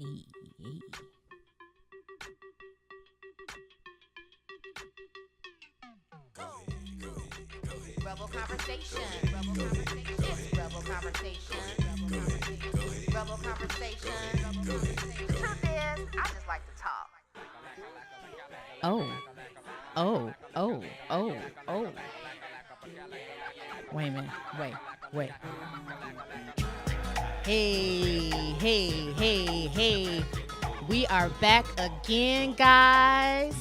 Hey, hey. Rebel conversation. Rebel conversation. It's rebel conversation. Rebel conversation. Rebel conversation. The truth is, I just like to talk. Oh, oh, oh, oh, oh. Wait a minute. Wait. Hey. We are back again, guys.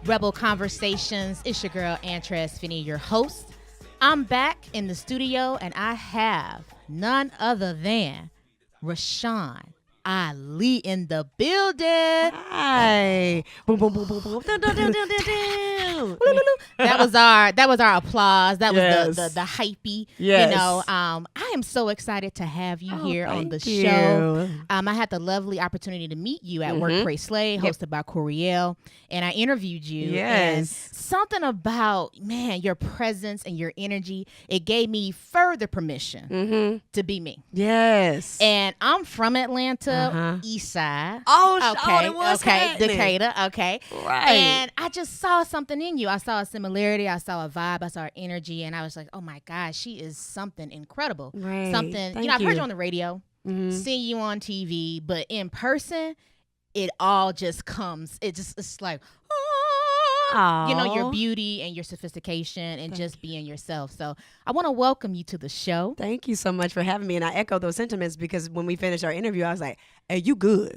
Rebel Conversations. It's your girl, Antress Finney, your host. I'm back in the studio, and I have none other than Rashan Ali in the building. Hi. Boom, boom, boom, boom, boom. Dun, dun, dun, dun, dun, dun. That was our applause. That was Yes. the hypey. Yes. You know, I am so excited to have you here on the Thank show. you. I had the lovely opportunity to meet you at Work Pray Slay, hosted by Coriel, and I interviewed you. And Yes. something about, man, your presence and your energy, it gave me further permission to be me. Yes. And I'm from Atlanta, Uh-huh. East Side. Oh, Okay, what's okay, happening? Decatur, okay. Right. And I just saw something in you. I saw a similarity. I saw a vibe. I saw an energy. And I was like, oh, my gosh, she is something incredible. Right. Something, Thank I've heard you. you on the radio, Mhm. seen you on TV, but in person, it all just comes. It's like, you know, your Aw. beauty and your sophistication and just being yourself. So I want to welcome you to the show. Thank you so much for having me. And I echo those sentiments because when we finished our interview, I was like, hey, you good.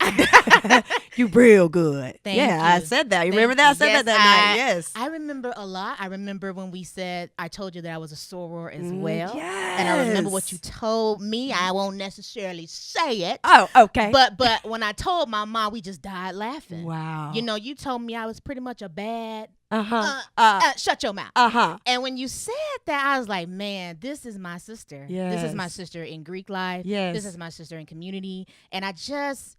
You real good. Thank I you. said that. You Thank remember that? I you. said Yes, that night. Yes. I remember a lot. I remember when we said, I told you that I was a soror as Mm, well. And I remember what yes. you told me. I won't necessarily say it. Oh, okay. But when I told my mom, we just died laughing. Wow. You know, you told me I was pretty much a bad, Uh-huh. shut your mouth. Uh-huh. And when you said that, I was like, man, this is my sister. This is my Yes. sister in Greek life. Yes. This is my sister in community. And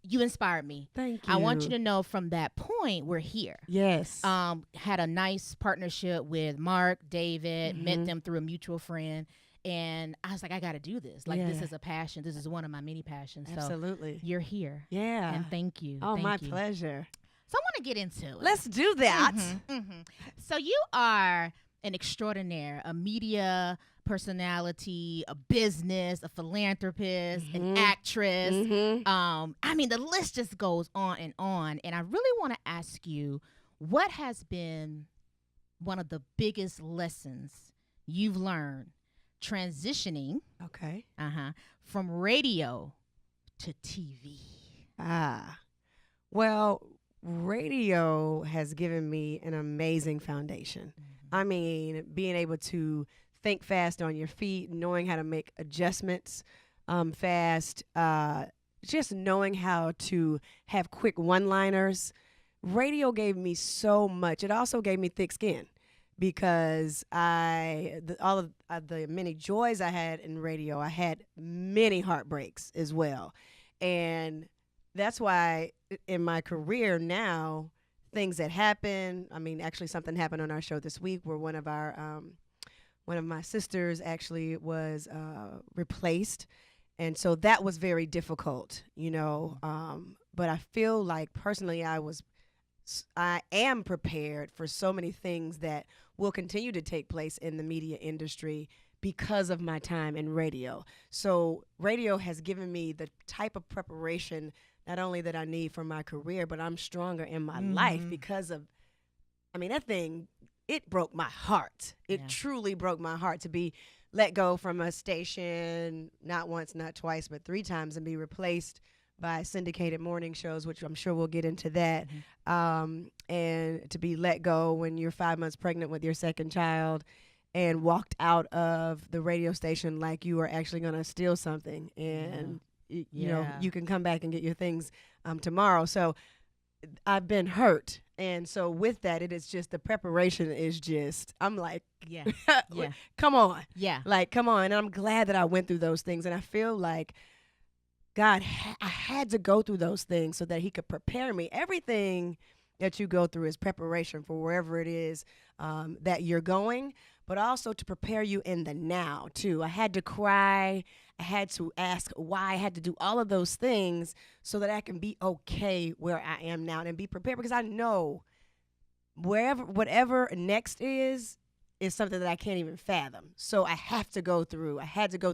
you inspired me. Thank you. I want you to know from that point, we're here. Yes. Had a nice partnership with Mark, David, met Mhm. them through a mutual friend. And I was like, I got to do this. Like, this Yeah. is a passion. This is one of my many passions. Absolutely. So you're here. Yeah. And thank you. Oh, Thank my you. pleasure. So I want to get into it. Let's do that. So you are an extraordinaire, a media personality, a business, a philanthropist, an actress. Mhm. I mean, the list just goes on. And I really want to ask you, what has been one of the biggest lessons you've learned transitioning Okay. from radio to TV? Well, radio has given me an amazing foundation. I mean, being able to think fast on your feet, knowing how to make adjustments fast, just knowing how to have quick one-liners. Radio gave me so much. It also gave me thick skin because all of the many joys I had in radio, I had many heartbreaks as well. And that's why in my career now, things that happen, I mean, actually something happened on our show this week where one of my sisters actually was replaced. And so that was very difficult, you know. But I feel like personally I am prepared for so many things that will continue to take place in the media industry because of my time in radio. So radio has given me the type of preparation not only that I need for my career, but I'm stronger in my life because of, I mean, that thing, it broke my heart. It truly broke my heart to be let go from a station, not once, not twice, but 3 times, and be replaced by syndicated morning shows, which I'm sure we'll get into that, and to be let go when you're 5 months pregnant with your second child and walked out of the radio station like you were actually going to steal something and you know, you can come back and get your things tomorrow. So I've been hurt. And so with that, it is just the preparation is just, I'm like, come on. Yeah. Like, come on. And I'm glad that I went through those things. And I feel like God, I had to go through those things so that he could prepare me. Everything that you go through is preparation for wherever it is that you're going. but also to prepare you in the now too. I had to cry. I had to ask why. I had to do all of those things so that I can be okay where I am now and be prepared, because I know whatever next is something that I can't even fathom. So I had to go through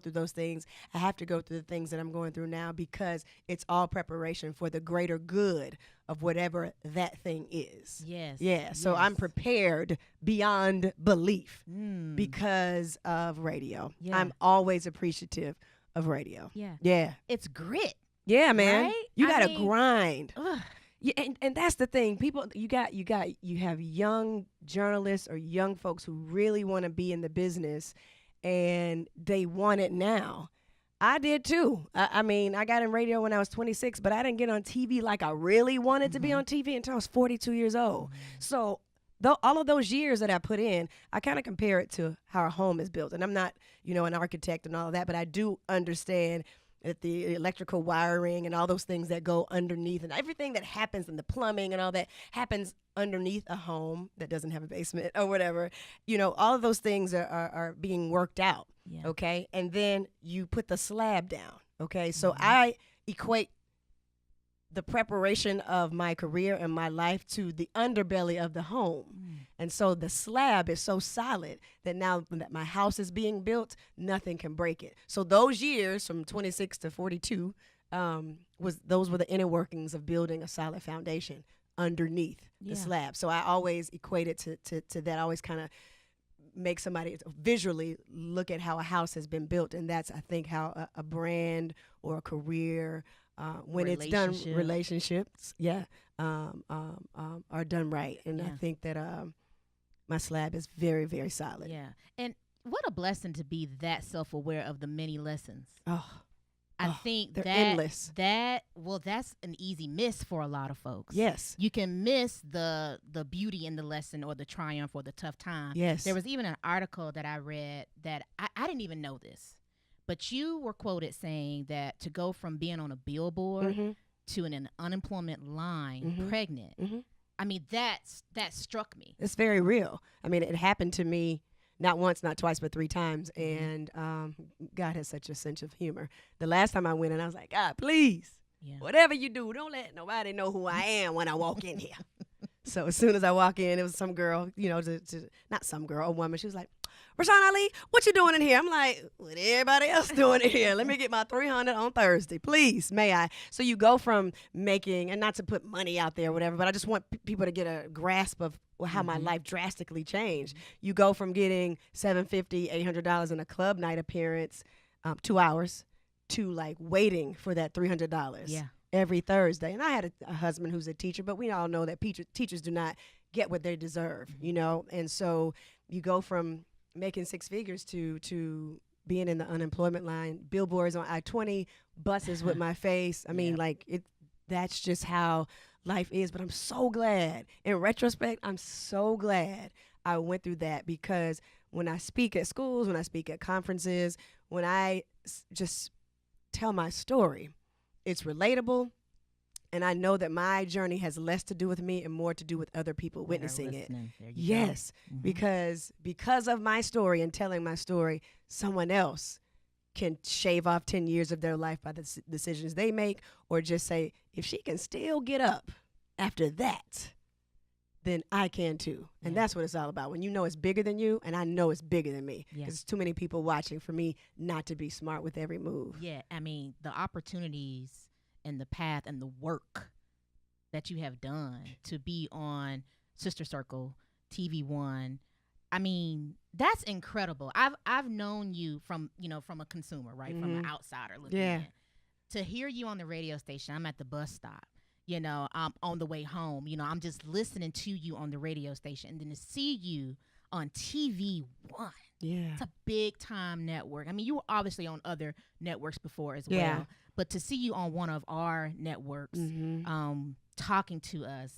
those things. I have to go through the things that I'm going through now, because it's all preparation for the greater good of whatever that thing is. Yes. Yeah. So yes. I'm prepared beyond belief because of radio. Yeah. I'm always appreciative of radio. Yeah. Yeah. It's grit. Yeah, man. Right? You I gotta mean, grind. Ugh. Yeah, and that's the thing. People, you have young journalists or young folks who really want to be in the business, and they want it now. I did too. I mean, I got in radio when I was 26, but I didn't get on TV like I really wanted to be on TV until I was 42 years old. So all of those years that I put in, I kind of compare it to how a home is built. And I'm not, an architect and all of that, but I do understand that the electrical wiring and all those things that go underneath, and everything that happens in the plumbing and all that happens underneath a home that doesn't have a basement or whatever. All of those things are being worked out. Yeah. Okay. And then you put the slab down. Okay. So I equate the preparation of my career and my life to the underbelly of the home. And so the slab is so solid that now that my house is being built, nothing can break it. So those years from 26 to 42 those were the inner workings of building a solid foundation underneath the slab. So I always equate it to that. I always kind of make somebody visually look at how a house has been built, and that's, I think, how a brand or a career, when it's done, relationships, are done right. And I think that my slab is very, very solid. Yeah. And what a blessing to be that self-aware of the many lessons. I think they're that endless. That's an easy miss for a lot of folks. Yes. You can miss the beauty in the lesson or the triumph or the tough time. Yes. There was even an article that I read that I didn't even know this, but you were quoted saying that to go from being on a billboard to an unemployment line pregnant. I mean, that struck me. It's very real. I mean, it happened to me not once, not twice, but 3 times. And God has such a sense of humor. The last time I went in, I was like, God, please, whatever you do, don't let nobody know who I am when I walk in here. So as soon as I walk in, it was some girl, not some girl, a woman. She was like, Rashan Ali, what you doing in here? I'm like, what everybody else doing in here? Let me get my 300 on Thursday, please, may I? So you go from making, and not to put money out there or whatever, but I just want people to get a grasp of how my life drastically changed. You go from getting $750, $800 in a club night appearance, 2 hours, to like waiting for that $300 every Thursday. And I had a husband who's a teacher, but we all know that teachers do not get what they deserve, And so you go from making 6 figures to being in the unemployment line, billboards on I-20, buses with my face. I mean, that's just how life is. But I'm so glad. In retrospect, I'm so glad I went through that, because when I speak at schools, when I speak at conferences, when I just tell my story, it's relatable. And I know that my journey has less to do with me and more to do with other people witnessing it. Yes, because of my story and telling my story, someone else can shave off 10 years of their life by the decisions they make, or just say, if she can still get up after that, then I can too. And that's what it's all about. When you know it's bigger than you, and I know it's bigger than me, because there's too many people watching for me not to be smart with every move. Yeah, I mean, the opportunities and the path and the work that you have done to be on Sister Circle, TV One, I mean, that's incredible. I've known you from a consumer, right, from an outsider looking in. To hear you on the radio station, I'm at the bus stop, I'm on the way home, I'm just listening to you on the radio station, and then to see you on TV One. Yeah, it's a big time network. I mean, you were obviously on other networks before as well. But to see you on one of our networks, talking to us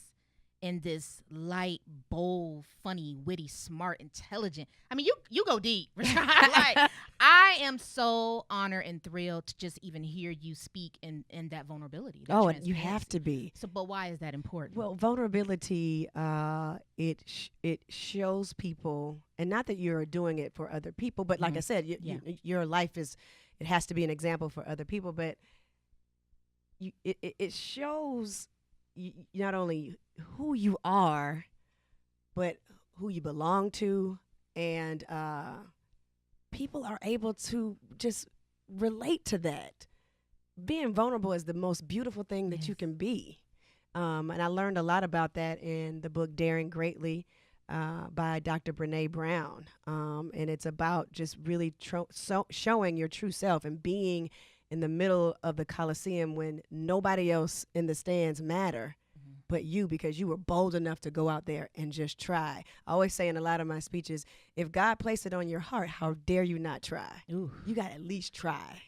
in this light, bold, funny, witty, smart, intelligent. I mean, you go deep. Like, I am so honored and thrilled to just even hear you speak in that vulnerability. That And you have to be. So, but why is that important? Well, vulnerability, it shows people, and not that you're doing it for other people, but like I said, your life it has to be an example for other people, but it shows not only who you are, but who you belong to, and people are able to just relate to that. Being vulnerable is the most beautiful thing that you can be. And I learned a lot about that in the book Daring Greatly by Dr. Brene Brown. And it's about just really showing your true self and being in the middle of the Coliseum when nobody else in the stands matter but you, because you were bold enough to go out there and just try. I always say in a lot of my speeches, if God placed it on your heart, how dare you not try? Ooh. You got to at least try.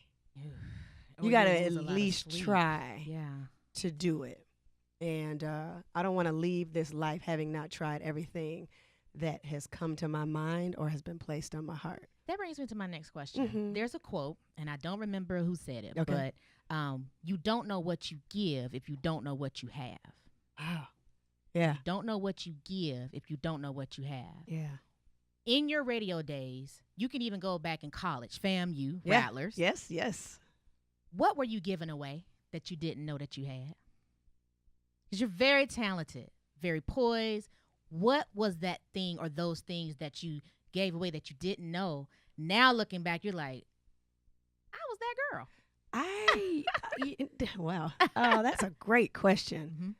You got to at least try to do it. And I don't want to leave this life having not tried everything that has come to my mind or has been placed on my heart. That brings me to my next question. There's a quote, and I don't remember who said it, but you don't know what you give if you don't know what you have. Wow. Yeah. You don't know what you give if you don't know what you have. Yeah. In your radio days, you can even go back in college, FAMU, Rattlers. Yes. What were you giving away that you didn't know that you had? Because you're very talented, very poised. What was that thing or those things that you gave away that you didn't know? Now looking back, you're like, I was that girl. Wow. Oh, that's a great question.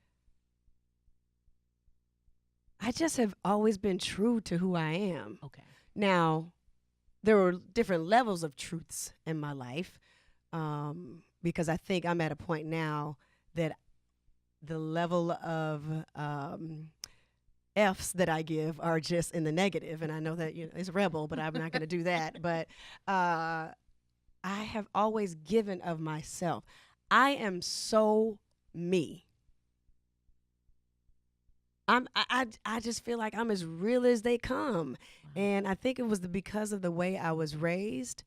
I just have always been true to who I am. Okay. Now, there were different levels of truths in my life because I think I'm at a point now that the level of F's that I give are just in the negative. And I know that it's rebel, but I'm not going to do that. But I have always given of myself. I am so me. I just feel like I'm as real as they come. Wow. And I think it was because of the way I was raised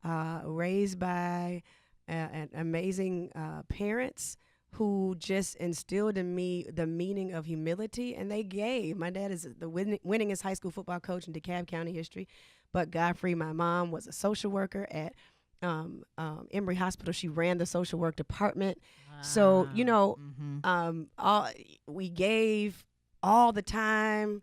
by an amazing parents who just instilled in me the meaning of humility, and they gave. My dad is the winningest high school football coach in DeKalb County history, but Godfrey, my mom, was a social worker at Emory Hospital. She ran the social work department. Wow. So, we gave all the time.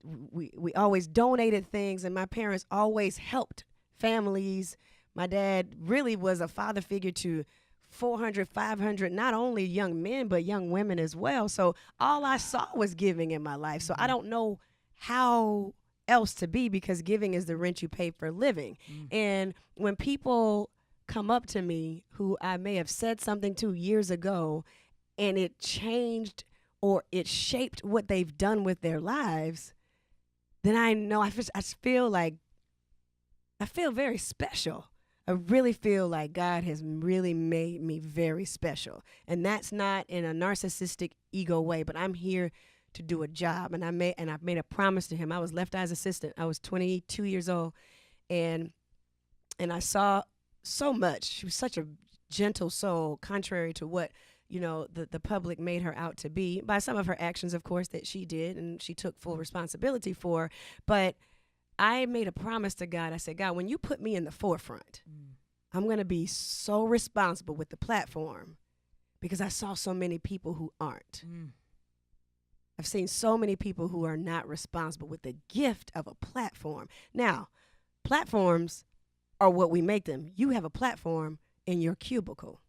We always donated things, and my parents always helped families. My dad really was a father figure to 400, 500, not only young men, but young women as well. So all I saw was giving in my life. So I don't know how else to be, because giving is the rent you pay for living. And when people come up to me who I may have said something to years ago and it changed or it shaped what they've done with their lives, then I know I feel very special. I really feel like God has really made me very special. And that's not in a narcissistic ego way, but I'm here to do a job. And I've made a promise to him. I was Left Eye's assistant. I was 22 years old, and I saw so much. She was such a gentle soul, contrary to what the public made her out to be, by some of her actions, of course, that she did and she took full responsibility for. But I made a promise to God. I said, God, when you put me in the forefront, I'm going to be so responsible with the platform, because I saw so many people who aren't. I've seen so many people who are not responsible with the gift of a platform. Now, platforms are what we make them. You have a platform in your cubicle.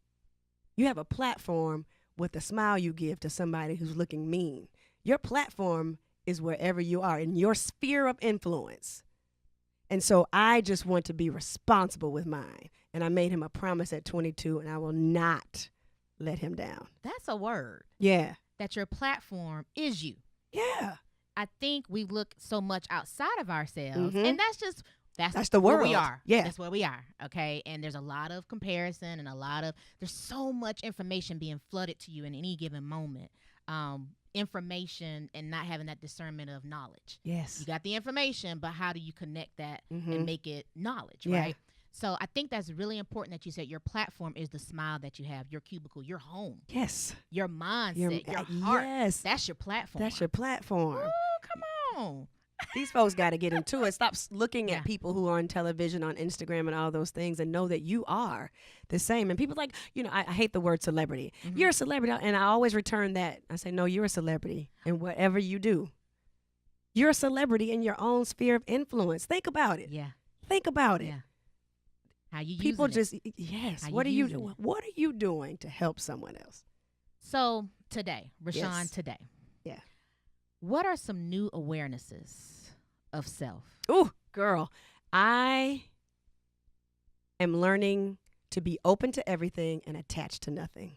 You have a platform with the smile you give to somebody who's looking mean. Your platform is wherever you are in your sphere of influence. And so I just want to be responsible with mine. And I made him a promise at 22, and I will not let him down. That's a word. Yeah. That your platform is you. Yeah. I think we look so much outside of ourselves, and that's the world. Where we are. Yeah. That's where we are. Okay. And there's a lot of comparison and there's so much information being flooded to you in any given moment. Information and not having that discernment of knowledge. Yes. You got the information, but how do you connect that and make it knowledge, right? So I think that's really important that you said your platform is the smile that you have, your cubicle, your home, Yes. your mindset, your heart. Yes. That's your platform. That's your platform. Ooh, come on. These folks got to get into it. Stop looking Yeah. at people who are on television, on Instagram, and all those things, and know that you are the same. And people like, I hate the word celebrity. Mhm. You're a celebrity, and I always return that. I say, no, you're a celebrity in whatever you do. You're a celebrity in your own sphere of influence. Think about it. Yeah. Think about it. Yeah. How you People using it. yes. How What are you you using doing? it. What are you doing to help someone else? So today, Rashan, Yes. today. Yeah. What are some new awarenesses of self? Ooh, girl, I am learning to be open to everything and attached to nothing.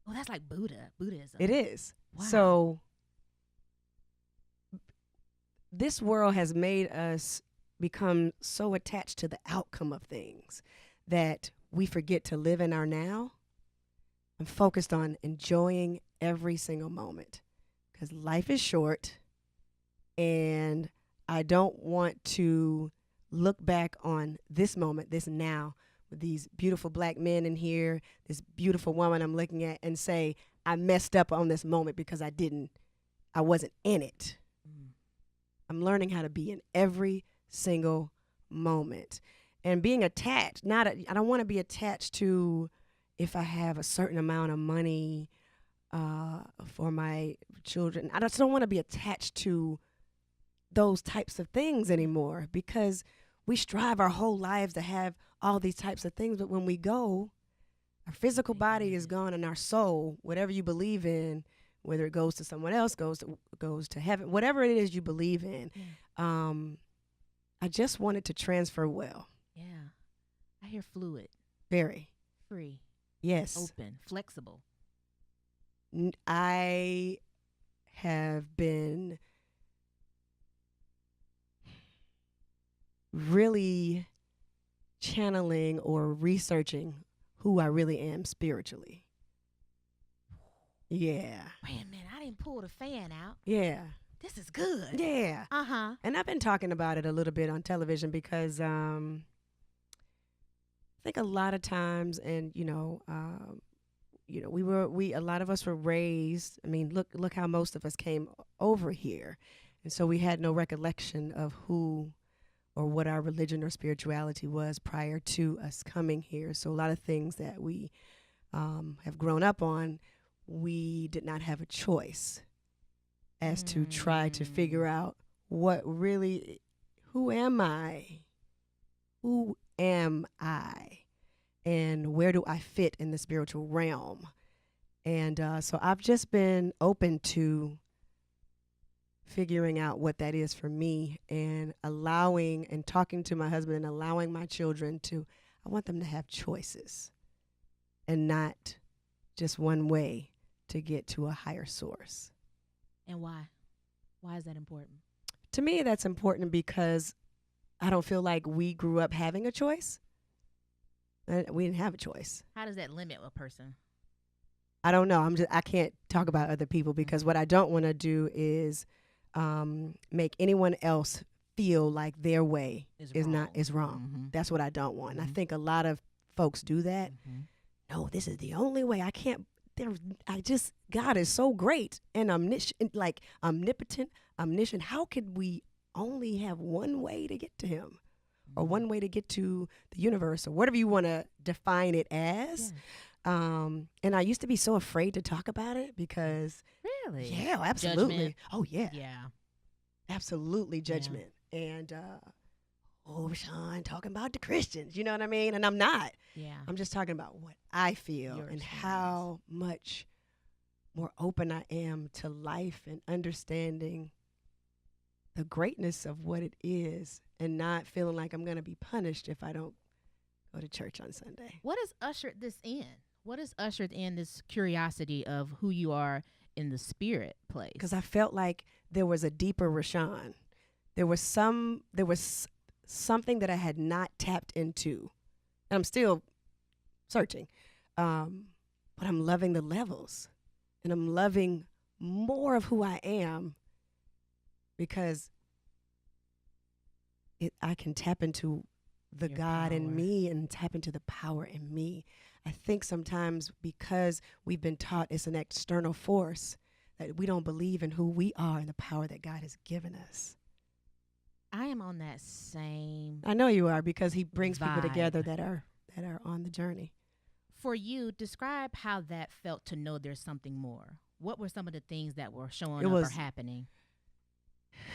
Oh, that's like Buddhism. It is. Wow. So this world has made us become so attached to the outcome of things that we forget to live in our now. I'm focused on enjoying every single moment because life is short, and I don't want to look back on this moment, this now, with these beautiful black men in here, this beautiful woman I'm looking at, and say, I messed up on this moment because I wasn't in it. Mm. I'm learning how to be in every single moment. And being attached, I don't want to be attached to if I have a certain amount of money for my children. I just don't want to be attached to those types of things anymore, because we strive our whole lives to have all these types of things. But when we go, our physical body is gone, and our soul, whatever you believe in, whether it goes to someone else, goes to heaven, whatever it is you believe in. Yeah. I just wanted to transfer well. Yeah. I hear fluid, Very. free, Yes. open, flexible. I have been really channeling or researching who I really am spiritually. Yeah. Wait a minute, I didn't pull the fan out. Yeah. This is good. Yeah. Uh-huh. And I've been talking about it a little bit on television because I think a lot of times, and a lot of us were raised. I mean, look how most of us came over here, and so we had no recollection of who or what our religion or spirituality was prior to us coming here. So a lot of things that we have grown up on, we did not have a choice as to try to figure out who am I? Who am I? And where do I fit in the spiritual realm? And so I've just been open to figuring out what that is for me, and allowing and talking to my husband and allowing my children I want them to have choices and not just one way to get to a higher source. And why? Why is that important? To me, that's important because I don't feel like we grew up having a choice. We didn't have a choice. How does that limit a person? I don't know. I can't talk about other people, because what I don't want to do is make anyone else feel like their way is wrong. Mm-hmm. That's what I don't want. Mm-hmm. I think a lot of folks do that. Mm-hmm. No, this is the only way. God is so great and omniscient, like omnipotent, omniscient. How could we only have one way to get to him, or one way to get to the universe, or whatever you want to define it as? Yeah. And I used to be so afraid to talk about it because, Really? yeah, absolutely. Judgment. Oh yeah, Yeah. absolutely judgment. And Sean talking about the Christians, you know what I mean? And I'm not. Yeah. I'm just talking about what I feel Your and experience. how much more open I am to life and understanding the greatness of what it is, and not feeling like I'm going to be punished if I don't go to church on Sunday. What has ushered this in? What has ushered in this curiosity of who you are in the spirit place? Because I felt like there was a deeper Rashan. There was something that I had not tapped into. And I'm still searching. But I'm loving the levels. And I'm loving more of who I am, because I can tap into the Your God power. in me and tap into the power in me. I think sometimes because we've been taught it's an external force that we don't believe in who we are and the power that God has given us. I am on that same. I know you are, because he brings people together Vibe. that are on the journey. For you, describe how that felt to know there's something more. What were some of the things that were showing It up or was- happening?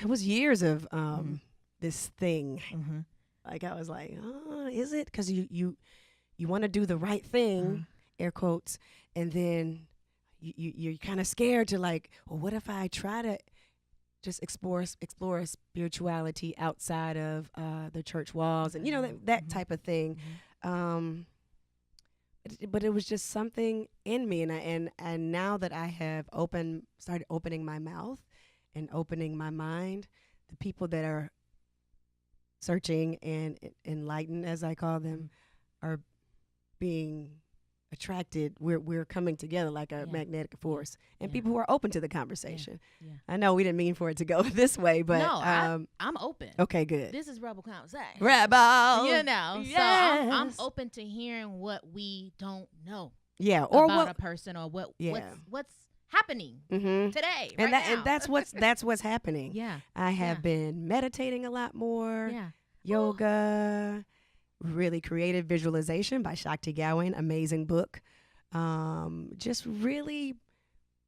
It was years of Mhm. this thing. Mm-hmm. Like I was like, oh, is it? Because you want to do the right thing, Mhm. air quotes, and then you're kind of scared to like, well, what if I try to just explore spirituality outside of the church walls, and that Mhm. type of thing. Mhm. But it was just something in me, and now that I have started opening my mouth and opening my mind, the people that are searching and enlightened, as I call them, are being attracted. We're coming together like a Yeah. magnetic force, and Yeah. people who are open to the conversation. Yeah. I know we didn't mean for it to go this way, but No, I'm open. okay, good. This is Rebel Conversation. Rebel, You know, so I'm Yes. open to hearing what we don't know yeah, or about what? a person or Yeah. what's happening Mm-hmm. today, And right now. and that's what's happening. yeah, I have Yeah. been meditating a lot more, yeah. yoga, really creative visualization by Shakti Gawain, amazing book. Just really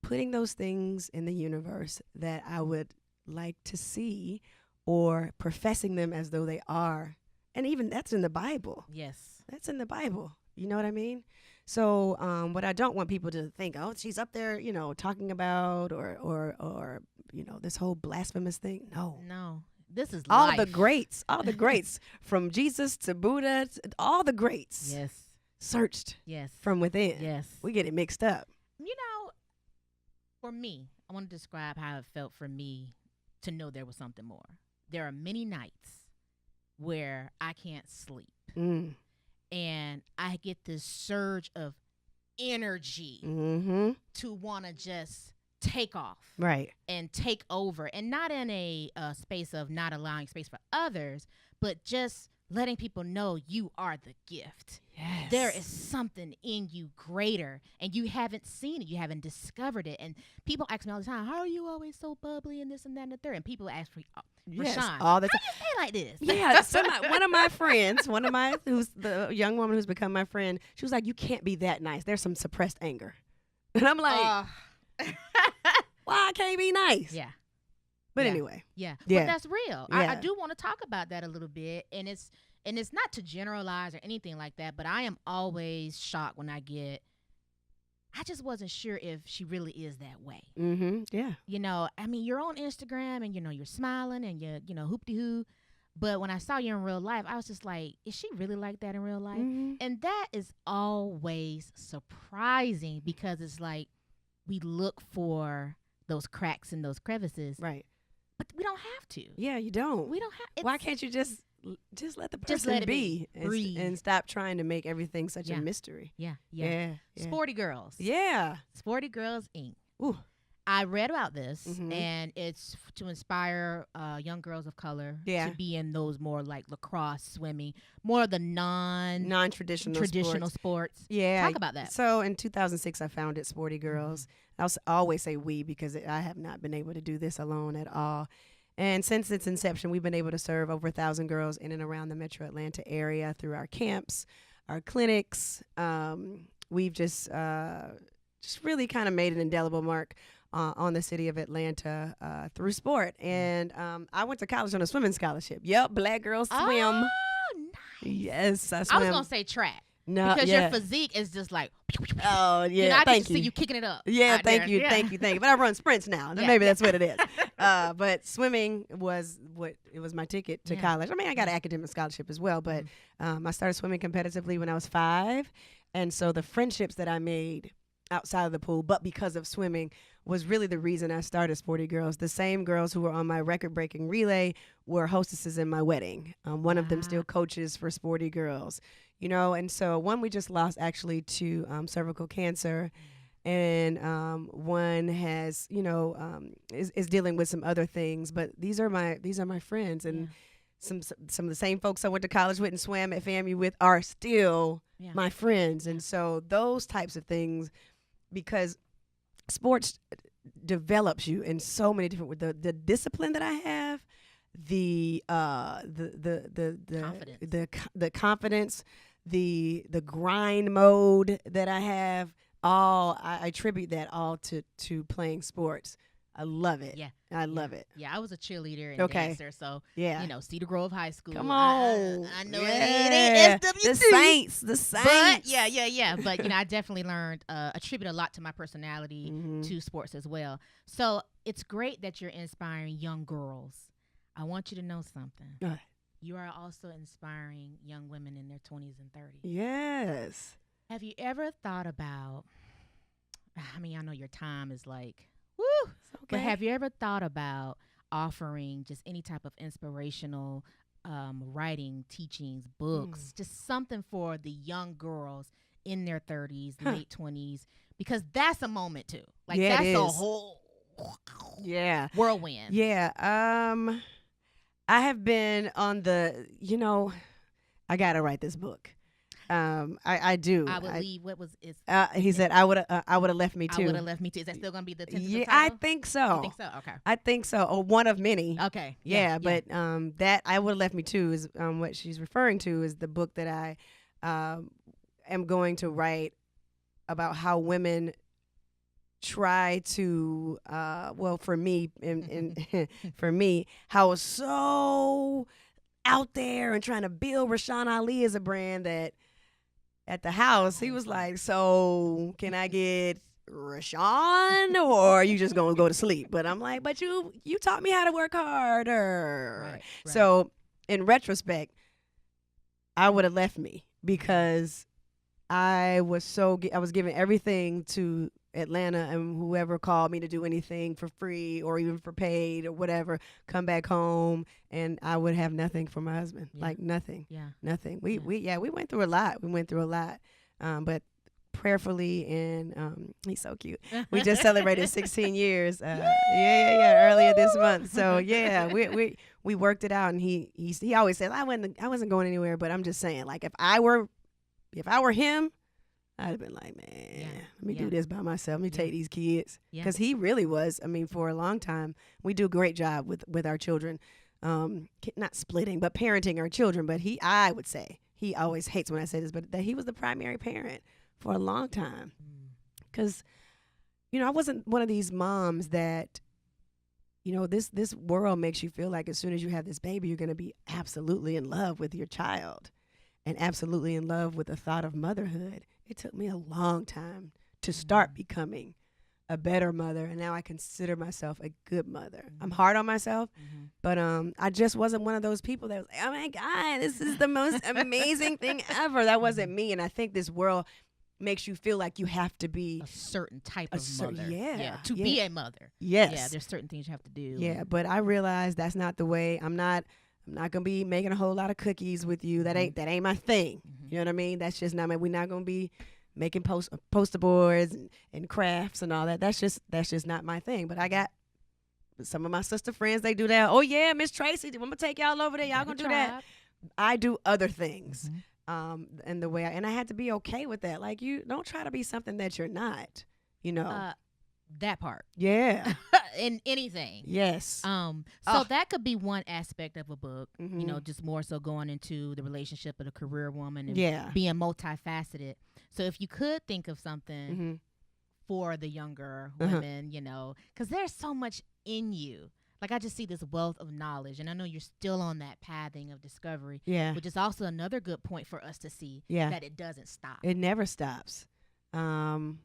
putting those things in the universe that I would like to see, or professing them as though they are. And even that's in the Bible. Yes. That's in the Bible. You know what I mean? So what I don't want people to think, oh, she's up there, talking about or this whole blasphemous thing. No. This is All life. the greats from Jesus to Buddha, all the greats Yes. searched Yes. from within. Yes. We get it mixed up. For me, I want to describe how it felt for me to know there was something more. There are many nights where I can't sleep, Mm. and I get this surge of energy Mm-hmm. to want to just take off Right. and take over, and not in a space of not allowing space for others, but just letting people know you are the gift. Yes. There is something in you greater, and you haven't seen it. You haven't discovered it. And people ask me all the time, how are you always so bubbly and this and that and the third? And people ask for Yes, Rashan, all the how time. you say like this? Yeah, one of my friends, who's the young woman who's become my friend, she was like, you can't be that nice. There's some suppressed anger. And I'm like, why I can't be nice? Yeah. But Yeah. anyway. Yeah. Yeah. But that's real. I Yeah. do want to talk about that a little bit. And it's not to generalize or anything like that, but I am always shocked when I just wasn't sure if she really is that way. Mm-hmm. Yeah. You're on Instagram and, you're smiling and you're, hoopty-hoo. But when I saw you in real life, I was just like, is she really like that in real life? Mm-hmm. And that is always surprising, because it's like we look for those cracks and those crevices, Right. but we don't have to. Yeah, you don't. We don't have. Why can't you just let the person Just let it be. and, Breathe. and stop trying to make everything such Yeah. a mystery? Yeah. Yeah. Sporty Girls. Yeah. Sporty Girls Inc. Ooh. I read about this, Mhm. and it's to inspire young girls of color Yeah. to be in those more like lacrosse, swimming, more of the Non-traditional sports. Yeah. Talk about that. So in 2006, I founded Sporty Girls. I always say we, because I have not been able to do this alone at all. And since its inception, we've been able to serve over 1,000 girls in and around the metro Atlanta area through our camps, our clinics. We've just really kind of made an indelible mark on the city of Atlanta through sport. And I went to college on a swimming scholarship. Yep, Black Girls Swim. Oh, nice. Yes, I I swim. was gonna say track, No, because yeah. your physique is just like. Oh, yeah, I can thank see you kicking it up. Yeah, out thank there. you, Yeah. thank you. But I run sprints now. Yeah. Maybe that's what it is. But swimming was my ticket to Yeah. college. I mean, I got an academic scholarship as well, but I started swimming competitively when I was 5. And so the friendships that I made outside of the pool, but because of swimming, was really the reason I started Sporty Girls. The same girls who were on my record-breaking relay were hostesses in my wedding. One of them Wow. still coaches for Sporty Girls. And so one we just lost actually to cervical cancer, and one has is dealing with some other things. But these are my friends, and some of the same folks I went to college with and swam at FAMU with are still my friends. And so those types of things, because sports develops you in so many different, the discipline that I have, the Confidence. the confidence, the grind mode that I have, I attribute that all to playing sports. I love it. Yeah. I love it. Yeah, I was a cheerleader and dancer, so Yeah. Cedar Grove High School. Come on. I know Yeah. it ain't SWT. The Saints. But yeah. But I definitely learned, attribute a lot to my personality to sports as well. So it's great that you're inspiring young girls. I want you to know something. You are also inspiring young women in their 20s and 30s. Yes. Have you ever thought about, I mean, I know your time is like, woo, but have you ever thought about offering just any type of inspirational writing, teachings, books, just something for the young girls in their 30s, late 20s, because that's a moment too. Like that's a whole whirlwind. Yeah. I have been on the, I got to write this book. I do. I would leave. What was it? He said, I would have left me too. I would have left me too. Is that still going to be the tentative title? I think so. You think so? Okay. I think so. Or one of many. Okay. Yeah. But that I would have left me too is what she's referring to is the book that I am going to write about how women try to for me and for me, how it's so out there and trying to build Rashan Ali as a brand that at the house he was like, so can I get Rashan or are you just gonna go to sleep? But I'm like, but you taught me how to work harder. Right. So in retrospect, I would have left me because I was giving everything to Atlanta, and whoever called me to do anything for free or even for paid or whatever, come back home and I would have nothing for my husband. Like nothing. Nothing. We went through a lot. But prayerfully, and he's so cute. We just celebrated 16 years. Earlier this month. So we worked it out, and he always says I wasn't going anywhere, but I'm just saying, like, if I were him, I'd have been like, man, let me do this by myself. Let me take these kids. Because he really was, for a long time, we do a great job with our children. Not splitting, but parenting our children. But I would say, he always hates when I say this, but that he was the primary parent for a long time. Because, I wasn't one of these moms that, this world makes you feel like as soon as you have this baby, you're going to be absolutely in love with your child and absolutely in love with the thought of motherhood. It took me a long time to start becoming a better mother, and now I consider myself a good mother. I'm hard on myself, but I just wasn't one of those people that was like, oh my God, this is the most amazing thing ever. That wasn't me, and I think this world makes you feel like you have to be a certain type of mother. To be a mother. Yes. Yeah, there's certain things you have to do. Yeah, but I realized that's not the way. I'm not gonna be making a whole lot of cookies with you. That ain't my thing. You know what I mean? That's just not we're not gonna be making poster boards and crafts and all that. That's just not my thing. But I got some of my sister friends, they do that. Oh yeah, Miss Tracy, I'm gonna take y'all over there. Y'all gonna do that. I do other things. And the way I had to be okay with that. Like, you don't try to be something that you're not, That part. Yeah. In anything. Yes. So that could be one aspect of a book, just more so going into the relationship of a career woman and being multifaceted. So if you could think of something for the younger women, because there's so much in you. Like, I just see this wealth of knowledge, and I know you're still on that pathing of discovery, which is also another good point for us to see that it doesn't stop. It never stops. I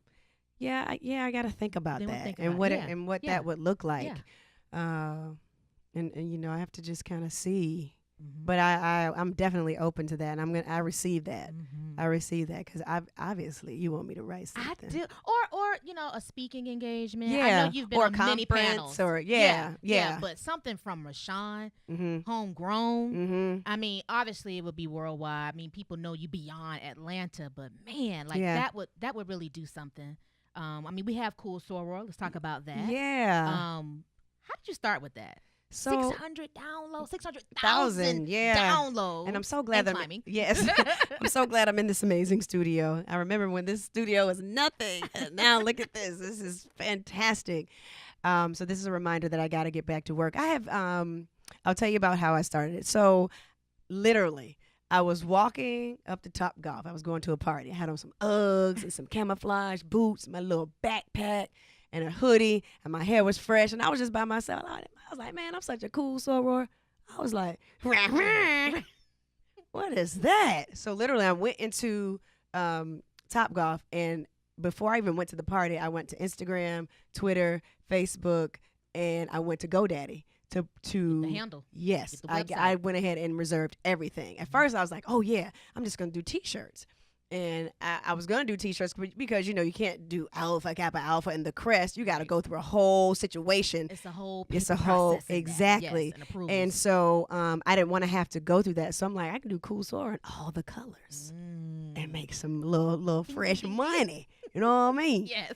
got to think about that and what that would look like. And I have to just kind of see. But I'm definitely open to that, and I receive that. I receive that because obviously you want me to write something. I do, or a speaking engagement. I know you've been or on many panels, or but something from Rashan, homegrown. I mean, obviously it would be worldwide. I mean, people know you beyond Atlanta, but man, that would really do something. I mean, we have Cool Soror. Let's talk about that. Yeah. How did you start with that? So 600 downloads, 600,000 thousand, yeah. downloads. And I'm so glad that climbing. yes, I'm so glad I'm in this amazing studio. I remember when this studio was nothing, and now look at this. This is fantastic. So this is a reminder that I got to get back to work. I have. I'll tell you about how I started it. So literally, I was walking up to Top Golf. I was going to a party. I had on some Uggs and some camouflage boots, my little backpack, and a hoodie, and my hair was fresh, and I was just by myself. I was like, man, I'm such a cool soror. I was like, what is that? So literally, I went into Top Golf, and before I even went to the party, I went to Instagram, Twitter, Facebook, and I went to GoDaddy to The handle. Yes, Get the website. I went ahead and reserved everything. At first, I was like, oh yeah, I'm just gonna do T-shirts. And I was going to do T-shirts because, you can't do Alpha, Kappa, Alpha, and the crest. You got to go through a whole situation. It's a whole exactly. Yes, and approvals. And so I didn't want to have to go through that. So I'm like, I can do cool soror in all the colors and make some little fresh money. You know what I mean? Yes.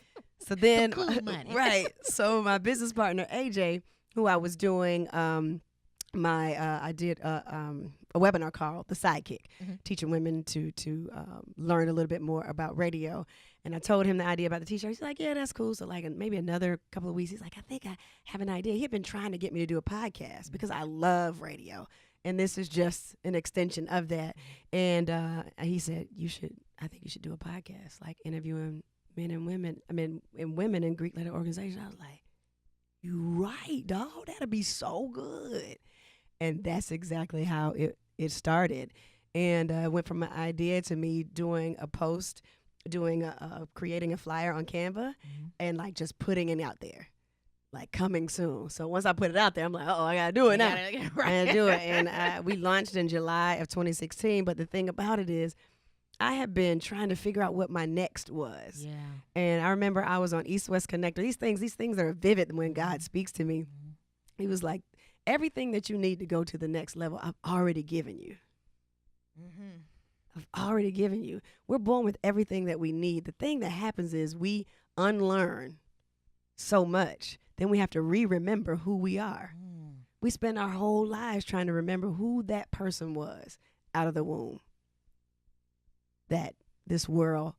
So then, Cool money. right. So my business partner, AJ, who I was doing I did a webinar called The Sidekick, teaching women to learn a little bit more about radio. And I told him the idea about the T-shirt. He's like, yeah, that's cool. So like maybe another couple of weeks, he's like, I think I have an idea. He had been trying to get me to do a podcast because I love radio. And this is just an extension of that. And he said, I think you should do a podcast, like interviewing men and women. And women in Greek letter organizations. I was like, you right, dog. That'd be so good. And that's exactly how it started. And it went from an idea to me doing a post, creating a flyer on Canva, and like just putting it out there, like coming soon. So once I put it out there, I'm like, oh, I gotta do it now. I gotta do it. And we launched in July of 2016. But the thing about it is, I have been trying to figure out what my next was. Yeah. And I remember I was on East West Connector. These things are vivid when God speaks to me. He was like, everything that you need to go to the next level, I've already given you. I've already given you. We're born with everything that we need. The thing that happens is we unlearn so much. Then we have to remember who we are. We spend our whole lives trying to remember who that person was out of the womb. That this world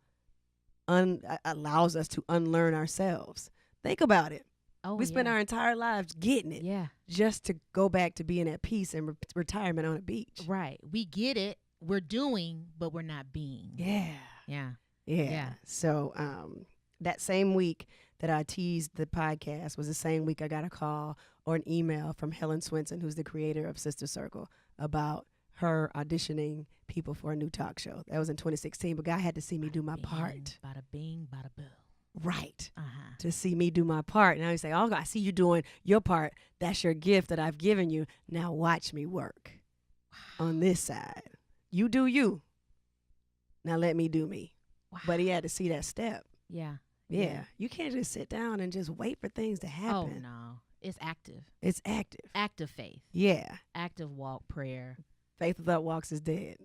allows us to unlearn ourselves. Think about it. Oh, we spend our entire lives getting it. Yeah. Just to go back to being at peace and retirement on a beach. Right. We get it. We're doing, but we're not being. Yeah. Yeah. So that same week that I teased the podcast was the same week I got a call or an email from Helen Swenson, who's the creator of Sister Circle, about her auditioning people for a new talk show. That was in 2016, but God had to see me do my part. Bada bing, bada boo. Right. To see me do my part. Now you say, oh, I see you doing your part. That's your gift that I've given you. Now watch me work on this side. You do you. Now let me do me. Wow. But he had to see that step. Yeah. You can't just sit down and just wait for things to happen. Oh, no. It's active. It's active. Active faith. Yeah. Active walk, prayer. Faith without walks is dead.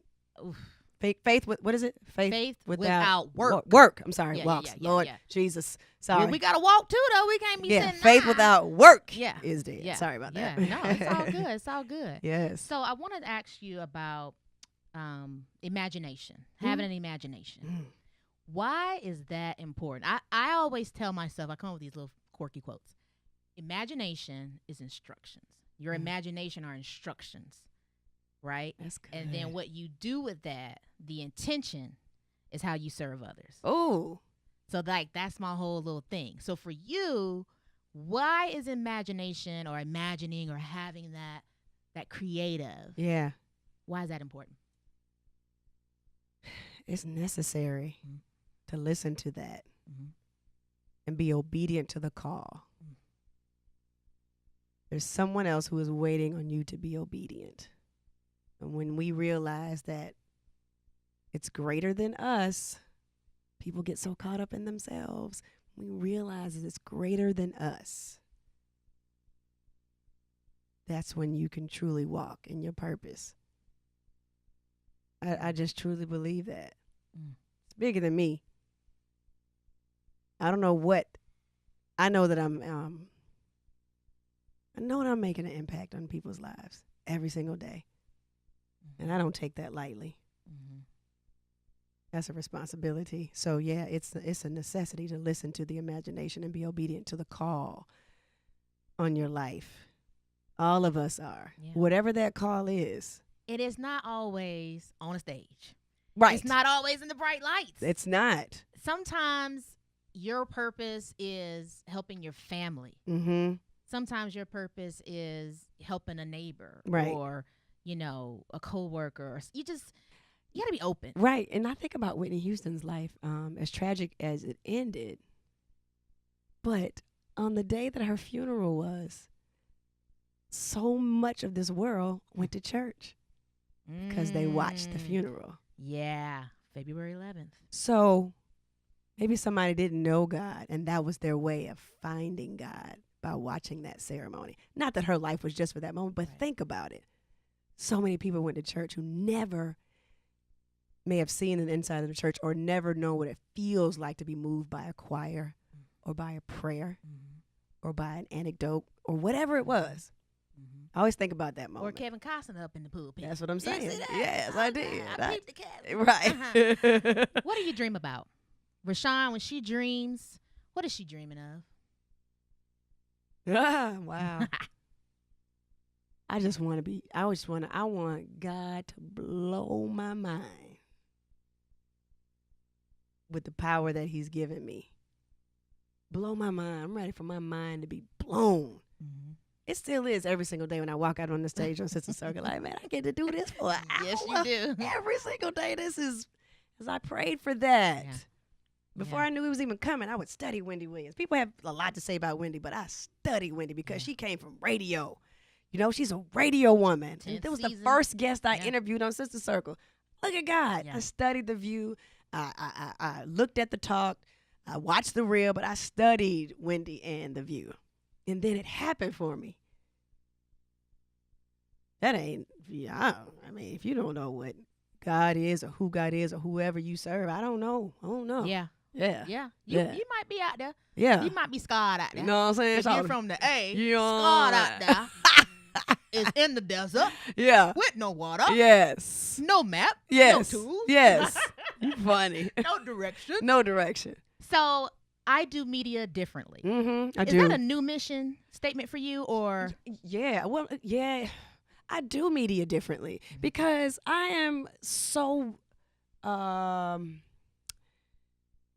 Oof. Faith with, what is it? Faith without work. Work. I'm sorry. Yeah, walks. yeah, Lord yeah. Jesus. Sorry. We got to walk too, though. We can't be sitting faith without work is dead. Yeah. Sorry about that. No, it's all good. It's all good. Yes. So I wanted to ask you about imagination, having an imagination. Why is that important? I always tell myself, I come up with these little quirky quotes. Imagination is instructions. Your imagination are instructions, right? That's good. And then what you do with that, the intention, is how you serve others. Oh. So like that's my whole little thing. So for you, why is imagination or imagining or having that creative? Yeah. Why is that important? It's necessary to listen to that and be obedient to the call. There's someone else who is waiting on you to be obedient. And when we realize that it's greater than us, people get so caught up in themselves. We realize that it's greater than us. That's when you can truly walk in your purpose. I just truly believe that. It's bigger than me. I don't know what. I know that I'm I know that I'm making an impact on people's lives every single day. And I don't take that lightly. Mm-hmm. That's a responsibility. So, yeah, it's a necessity to listen to the imagination and be obedient to the call on your life. All of us are. Yeah. Whatever that call is. It is not always on a stage. Right. It's not always in the bright lights. It's not. Sometimes your purpose is helping your family. Mm-hmm. Sometimes your purpose is helping a neighbor. Right. Or, a coworker. You got to be open. Right. And I think about Whitney Houston's life, as tragic as it ended. But on the day that her funeral was, so much of this world went to church because they watched the funeral. Yeah. February 11th. So maybe somebody didn't know God, and that was their way of finding God by watching that ceremony. Not that her life was just for that moment, but think about it. So many people went to church who never may have seen the inside of the church or never know what it feels like to be moved by a choir or by a prayer or by an anecdote or whatever it was. I always think about that moment. Or Kevin Costner up in the pulpit. That's what I'm saying. You see that? Yes, I did. I peeped the Kevin. Right. What do you dream about? Rashan, when she dreams, what is she dreaming of? Wow. I want God to blow my mind with the power that he's given me. Blow my mind. I'm ready for my mind to be blown. Mm-hmm. It still is every single day when I walk out on the stage on Sister Circle. Like, man, I get to do this for an hour. Yes, you do. Every single day. This is, as I prayed for that. Yeah. Before I knew he was even coming, I would study Wendy Williams. People have a lot to say about Wendy, but I study Wendy because she came from radio. She's a radio woman. And that was the first guest I interviewed on Sister Circle. Look at God. Yeah. I studied The View. I looked at the talk. I watched the reel, but I studied Wendy and The View. And then it happened for me. That ain't, I mean, if you don't know what God is or who God is or whoever you serve, I don't know. Yeah. Yeah. You might be out there. Yeah. You might be scarred out there. You know what I'm saying? If you're from the A, scarred out there. Is in the desert. Yeah. With no water. Yes. No map. Yes. No tools. Yes. You funny. No direction. No direction. So I do media differently. Mm-hmm. Is that a new mission statement for you, or? Yeah. Well, yeah. I do media differently because I am so I'm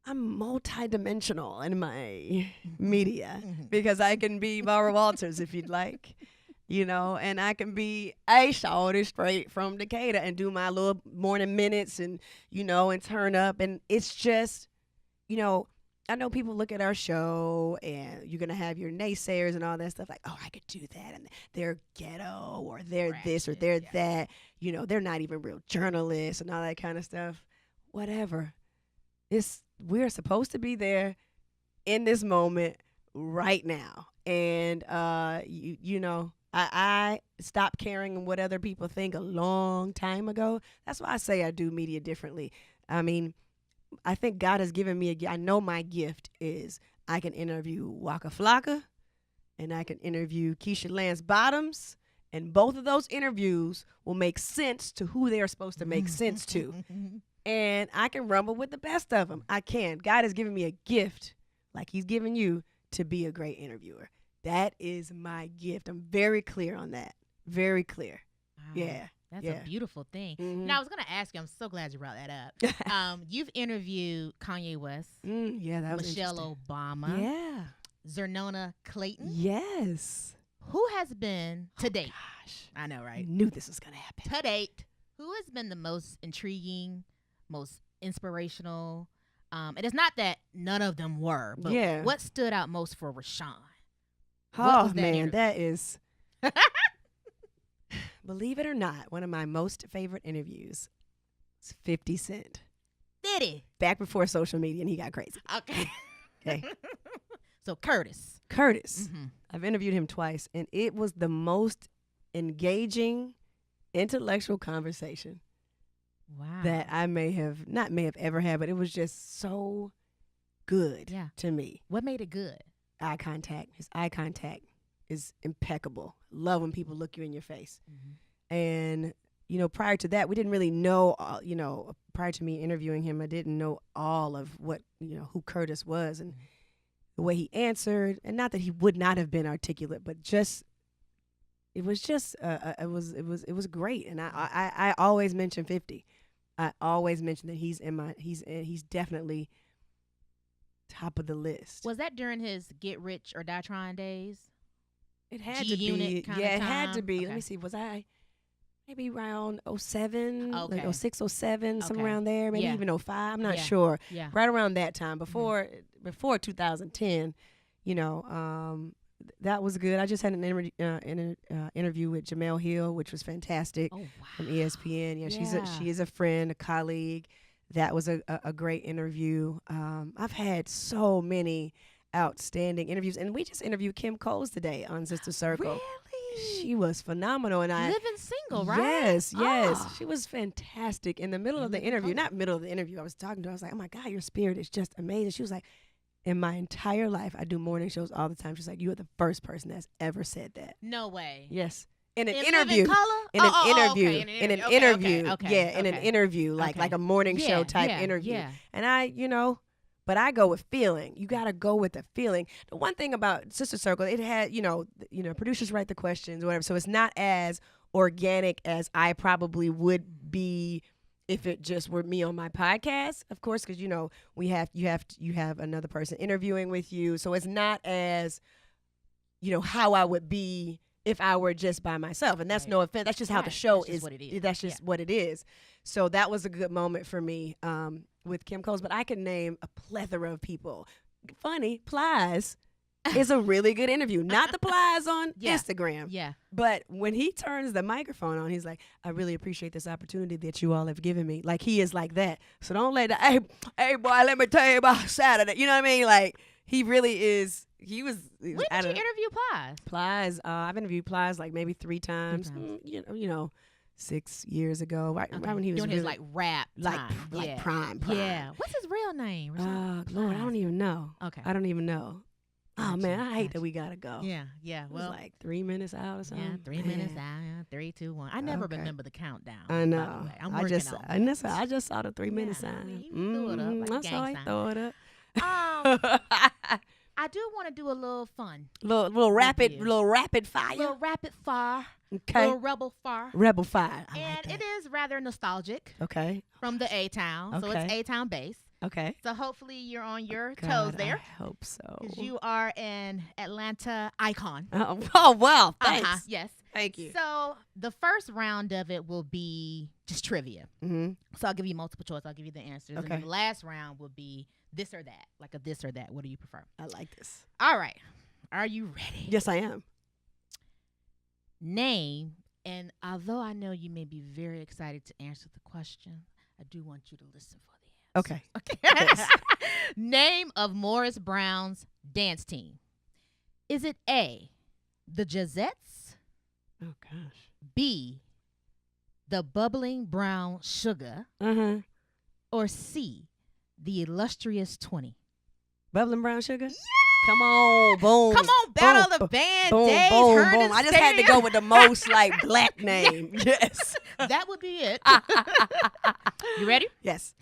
multidimensional in my media because I can be Barbara Walters if you'd like, and I can be a shorty straight from Decatur and do my little morning minutes and, and turn up. And it's just, I know people look at our show and you're going to have your naysayers and all that stuff like, oh, I could do that. And they're ghetto or they're this or they're that. They're not even real journalists and all that kind of stuff. Whatever. We're supposed to be there in this moment right now. And, I stopped caring what other people think a long time ago. That's why I say I do media differently. I mean, I think God has given me I know my gift is I can interview Waka Flocka and I can interview Keisha Lance Bottoms, and both of those interviews will make sense to who they are supposed to make sense to. And I can rumble with the best of them. I can. God has given me a gift, like he's given you, to be a great interviewer. That is my gift. I'm very clear on that. Very clear. Wow. Yeah. That's a beautiful thing. Mm-hmm. Now, I was going to ask you, I'm so glad you brought that up. You've interviewed Kanye West. That was Michelle Obama. Yeah. Zernona Clayton. Yes. Who has been, to date? Gosh. I know, right? I knew this was going to happen. To date, who has been the most intriguing, most inspirational? And it's not that none of them were, but what stood out most for Rashan? Oh, man, that is... Believe it or not, one of my most favorite interviews is 50 Cent. Did he? Back before social media, and he got crazy. Okay. So Curtis. Mm-hmm. I've interviewed him twice, and it was the most engaging, intellectual conversation that I may have ever had, but it was just so good to me. What made it good? Eye contact. His eye contact is impeccable. Love when people look you in your face. Mm-hmm. And, you know, prior to that, we didn't really know, prior to me interviewing him, I didn't know all of what, who Curtis was and the way he answered. And not that he would not have been articulate, but just, it was great. And I always mention 50. I always mention that he's definitely top of the list. Was that during his Get Rich or Die Trying days? It had G-Unit to be. kinda Yeah, it had to time? be. Okay. Let me see. Was I maybe around 07, Okay. like 06, 07, somewhere Okay. around there? Maybe Yeah. even 05. I'm not Yeah. sure. Yeah. Right around that time, before 2010. That was good. I just had an interview with Jamel Hill, which was fantastic, Oh, wow. from ESPN. Yeah, Yeah. she is a friend, a colleague. That was a great interview. I've had so many outstanding interviews, and we just interviewed Kim Coles today on Sister Circle. Really? She was phenomenal, and Living single, right? Yes. Oh. She was fantastic. In the middle of the interview, not middle of the interview, I was talking to her. I was like, "Oh my God, your spirit is just amazing." She was like, "In my entire life, I do morning shows all the time." She's like, "You are the first person that's ever said that." No way. Yes, in an In interview. Living Color? In an okay. interview, in an Okay, interview, okay, yeah, in an okay. interview, like Okay. a morning show type yeah, interview. Yeah. And but I go with feeling. You got to go with the feeling. The one thing about Sister Circle, it had, producers write the questions or whatever, so it's not as organic as I probably would be if it just were me on my podcast, of course, because you have another person interviewing with you, so it's not as how I would be if I were just by myself. And that's Right. no offense. That's just how the Right. show That's just is. what it is. That's just what it is. So that was a good moment for me with Kim Coles. But I could name a plethora of people. Funny, Plies is a really good interview. Not the Plies on Yeah. Instagram. Yeah. But when he turns the microphone on, he's like, "I really appreciate this opportunity that you all have given me." Like, he is like that. So don't let that, hey boy, let me tell you about Saturday. You know what I mean? Like, he really is. When did you interview Plies? Plies? I've interviewed Plies like maybe 3 times. 6 years ago. Right when he was doing really, his like rap time. like Yeah. prime. Yeah. What's his real name? Lord, I don't even know. Okay. I don't even know. Oh Gotcha, man, I hate gotcha. that we gotta go. Yeah. Yeah. It was Well. like 3 minutes out or something. Yeah, 3 minutes out. 3, 2, 1. I never Okay. remember the countdown. I By know. the way. I'm I working just on and that's that. I just saw the 3 minute Yeah, I sign. mean, you threw it up like a I saw gang it. sign. Throw it up. I do want to do a little fun, little rapid you. fire. little rapid fire, Okay. little rebel fire, Rebel fire. I and like that. it is rather nostalgic Okay. from the A-Town. So it's Okay. A-Town based. Okay. So hopefully you're on your God, toes there, I hope so. because you are an Atlanta icon. Oh wow! Thanks. Yes. Thank you. So the first round of it will be just trivia. Mm-hmm. So I'll give you multiple choice. I'll give you the answers. And Okay. then the last round will be this or that, like a this or that. What do you prefer? I like this. All right. Are you ready? Yes, I am. Name, and although I know you may be very excited to answer the question, I do want you to listen for the answer. Okay. Okay. Yes. Name of Morris Brown's dance team. Is it A, the Jazettes, Oh gosh. B, the Bubbling Brown Sugar, or C, the Illustrious 20? Bubbling brown sugar. Come on, boom. Come on, Battle boom, of the Band boom, Days, boom, Herndon boom. I just had to Stadium. go with the most like black name. Yes. That would be it. You ready? Yes.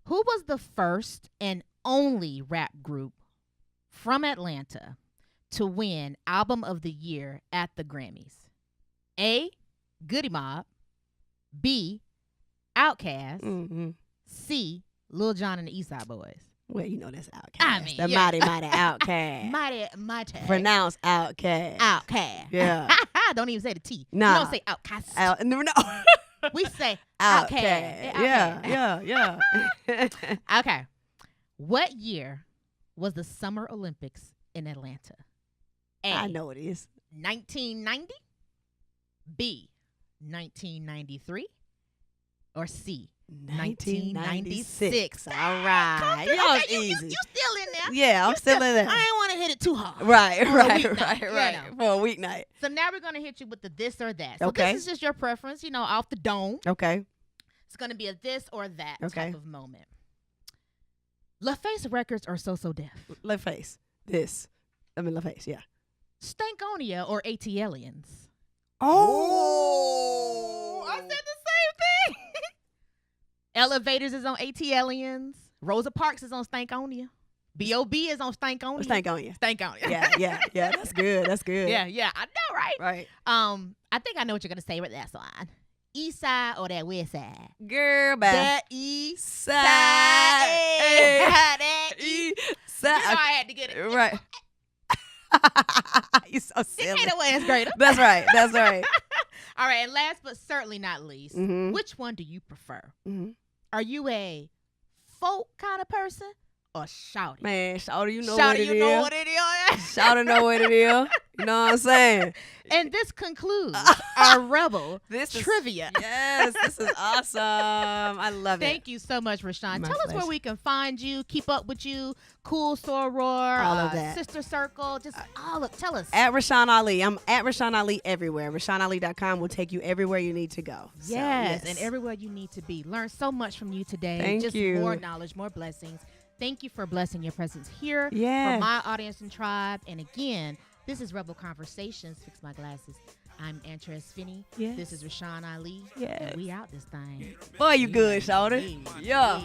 Who was the first and only rap group from Atlanta to win Album of the Year at the Grammys? A, Goody Mob, B, Outkast, Mm-hmm. C, Lil Jon and the East Side Boys. Well, you know that's Outkast. I mean, the yeah. mighty Outkast. Mighty. Pronounce Outkast. Outcast. Yeah. Don't even say the T. Nah. We don't say Outcast. No. We say Outkast. Outkast. Yeah. Okay. What year was the Summer Olympics in Atlanta? A, I know it is. 1990, B, 1993, or C, 1996. All right. Okay, That was you easy. still in there. Yeah, I'm still in there. I ain't want to hit it too hard. Right. For a weeknight, you know. For a weeknight. So now we're going to hit you with the this or that. So Okay. this is just your preference, off the dome. Okay. It's going to be a this or that Okay. type of moment. LaFace records are so deaf. LaFace. This. LaFace, yeah. Stankonia or ATLians? Oh, I said the same thing. Elevators is on ATLians. Rosa Parks is on Stankonia. B.O.B. is on Stankonia. Stankonia. Stankonia. Yeah. That's good. That's good. Yeah. I know, right? Right. I think I know what you're gonna say with that one. East side or that west side? Girl, bye. The east Side. side. Hey. That East You side. know I had to get it. Right. You so This silly. ain't a way greater. That's right. That's right. All right, and last but certainly not least, Mhm. which one do you prefer? Mhm. Are you a folk kind of person or shouty? Man, Shawty, you know Shouty, what it you is. know what it is. Shawty know what it is. You know what I'm saying? And this concludes our Rebel This is trivia. Yes, this is awesome. I love it. Thank you so much, Rashan. My Tell us where pleasure. we can find you, keep up with you, Cool Soror, All of that. Sister Circle, just all of. Tell us. At Rashan Ali. I'm at Rashan Ali everywhere. RashanAli.com will take you everywhere you need to go. So, Yes, and everywhere you need to be. Learn so much from you today. Thank Just you. more knowledge, more blessings. Thank you for blessing your presence here Yeah. for my audience and tribe. And again, this is Rebel Conversations. Fix my glasses. I'm Antress Finney. Yes. This is Rashan Ali. Yes. And we out this thing. Boy, you good, Shawty. Yeah.